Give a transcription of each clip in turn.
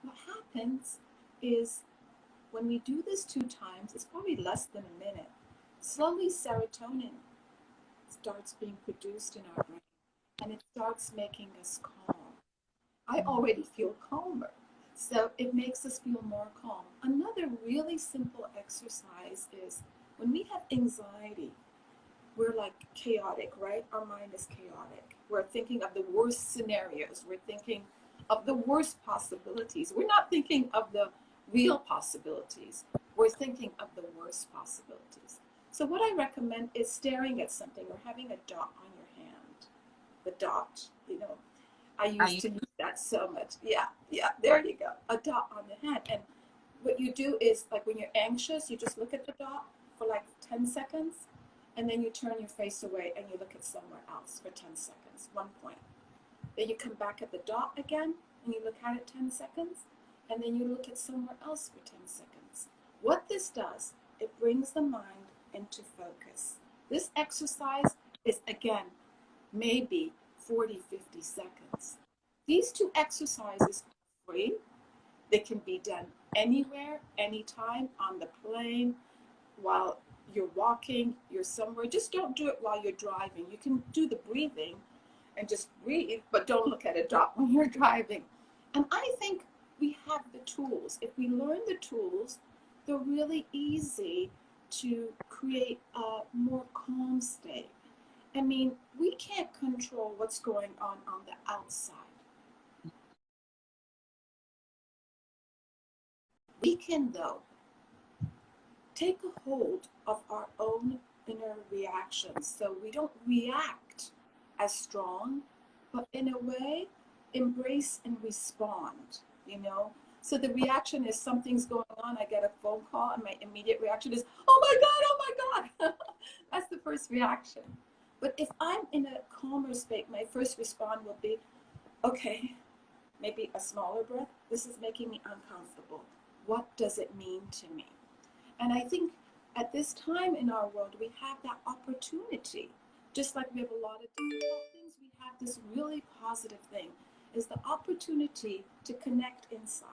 what happens is when we do this 2 times, it's probably less than a minute. Slowly, serotonin starts being produced in our brain and it starts making us calm. I already feel calmer. So it makes us feel more calm. Another really simple exercise is when we have anxiety, we're like chaotic, right? Our mind is chaotic. We're thinking of the worst scenarios. We're thinking of the worst possibilities. We're not thinking of the real possibilities. We're thinking of the worst possibilities. So what I recommend is staring at something or having a dot on your hand. The dot, I used I to use that so much. Yeah, yeah, there you go. A dot on the hand. And what you do is like when you're anxious, you just look at the dot for like 10 seconds and then you turn your face away and you look at somewhere else for 10 seconds, 1 point. Then you come back at the dot again and you look at it 10 seconds and then you look at somewhere else for 10 seconds. What this does, it brings the mind into focus. This exercise is, again, maybe 40, 50 seconds. These two exercises are free. They can be done anywhere, anytime, on the plane, while you're walking, you're somewhere. Just don't do it while you're driving. You can do the breathing and just breathe, but don't look at a dot when you're driving. And I think we have the tools. If we learn the tools, they're really easy to create a more calm state. I mean, we can't control what's going on the outside. We can, though, take a hold of our own inner reactions so we don't react as strong, but in a way, embrace and respond, you know? So the reaction is something's going on, I get a phone call, and my immediate reaction is, oh my God, oh my God. That's the first reaction. But if I'm in a calmer state, my first response will be, okay, maybe a smaller breath. This is making me uncomfortable. What does it mean to me? And I think at this time in our world, we have that opportunity. Just like we have a lot of difficult things, we have this really positive thing, is the opportunity to connect inside.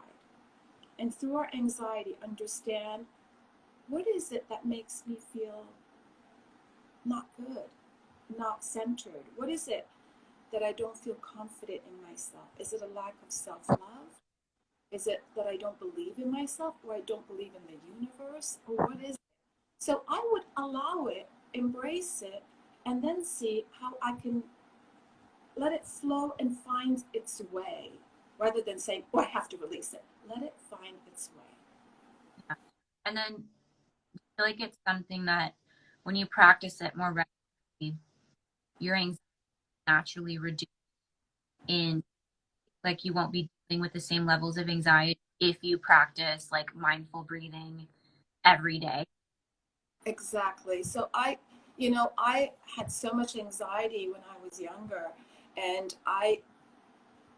And through our anxiety, understand what is it that makes me feel not good, not centered? What is it that I don't feel confident in myself? Is it a lack of self-love? Is it that I don't believe in myself or I don't believe in the universe? Or what is it? So I would allow it, embrace it, and then see how I can let it flow and find its way rather than saying, oh, I have to release it. Let it find its way. Yeah. And then I feel like it's something that when you practice it more regularly, your anxiety naturally reduces in, like, you won't be dealing with the same levels of anxiety if you practice like mindful breathing every day. Exactly. So I had so much anxiety when I was younger, and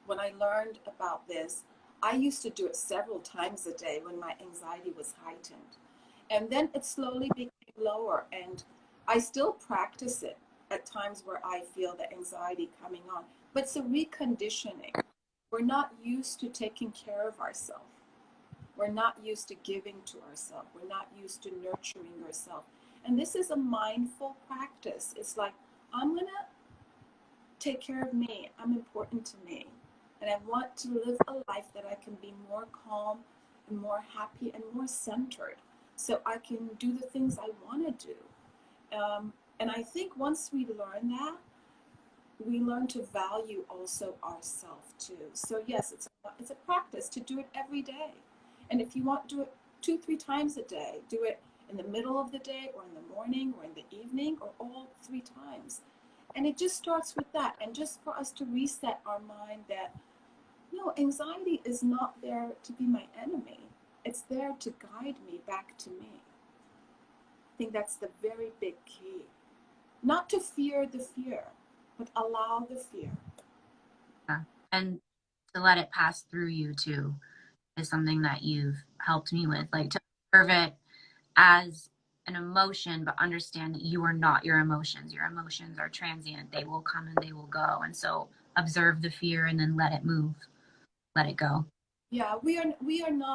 when I learned about this, I used to do it several times a day when my anxiety was heightened. And then it slowly became lower, and I still practice it at times where I feel the anxiety coming on. But it's a reconditioning. We're not used to taking care of ourselves. We're not used to giving to ourselves. We're not used to nurturing ourselves. And this is a mindful practice. It's like, I'm going to take care of me. I'm important to me. And I want to live a life that I can be more calm and more happy and more centered so I can do the things I want to do. And I think once we learn that, we learn to value also ourselves too. So yes, it's a practice to do it every day. And if you want to do it 2, 3 times a day, do it in the middle of the day or in the morning or in the evening or all 3 times. And it just starts with that. And just for us to reset our mind that no, anxiety is not there to be my enemy. It's there to guide me back to me. I think that's the very big key. Not to fear the fear, but allow the fear. Yeah. And to let it pass through you too is something that you've helped me with, like to observe it as an emotion, but understand that you are not your emotions. Your emotions are transient. They will come and they will go. And so observe the fear and then let it move, let it go. Yeah, we are not